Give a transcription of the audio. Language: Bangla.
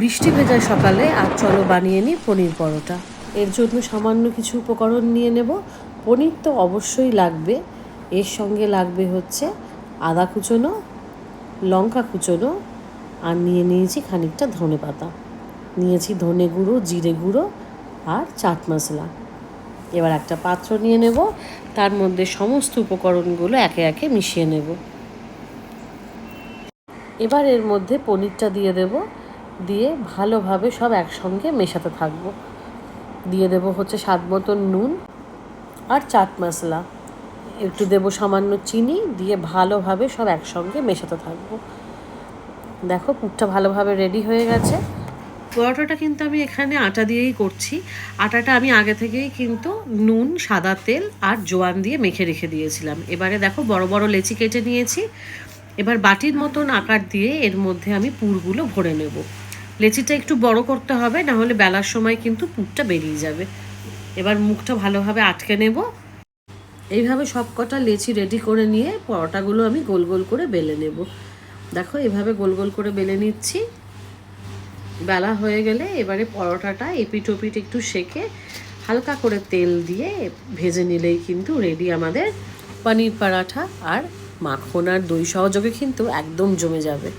বৃষ্টি ভেজা সকালে আর চলো বানিয়ে নিই পনির পরোটা। এর জন্য সামান্য কিছু উপকরণ নিয়ে নেব। পনির তো অবশ্যই লাগবে, এর সঙ্গে লাগবে হচ্ছে আদা কুচোনো, লঙ্কা কুচোনো, আর নিয়ে নিয়েছি খানিকটা ধনে পাতা, নিয়েছি ধনে গুঁড়ো, জিরে গুঁড়ো আর চাট মশলা। এবার একটা পাত্র নিয়ে নেব, তার মধ্যে সমস্ত উপকরণগুলো একে একে মিশিয়ে নেব। এবার এর মধ্যে পনিরটা দিয়ে দেব, দিয়ে ভালোভাবে সব একসঙ্গে মেশাতে থাকবো। দিয়ে দেব হচ্ছে স্বাদ মতন নুন আর চাট মশলা, একটু দেবো সামান্য চিনি, দিয়ে ভালোভাবে সব একসঙ্গে মেশাতে থাকবো। দেখো পুরটা ভালোভাবে রেডি হয়ে গেছে। পরোটাটা কিন্তু আমি এখানে আটা দিয়েই করছি। আটাটা আমি আগে থেকেই কিন্তু নুন, সাদা তেল আর জোয়ান দিয়ে মেখে রেখে দিয়েছিলাম। এবারে দেখো বড় বড় লেচি কেটে নিয়েছি। এবার বাটির মতন আকার দিয়ে এর মধ্যে আমি পুরগুলো ভরে নেব। লেচিটা একটু বড় করতে হবে, না হলে বেলার সময় কিন্তু পুরটা বেরিয়ে যাবে। এবার মুখটা ভালোভাবে আটকে নেব। এইভাবে সব কটা লেচি রেডি করে নিয়ে পরোটাগুলো আমি গোল গোল করে বেলে নেব। দেখো এভাবে গোল গোল করে বেলে নিচ্ছি। বেলা হয়ে গেলে এবারে পরোটাটা এপিট ওপিট একটু সেঁকে হালকা করে তেল দিয়ে ভেজে নিলেই কিন্তু রেডি আমাদের পনির পরাঠা। আর মাখন আর দই সহযোগে কিন্তু একদম জমে যাবে।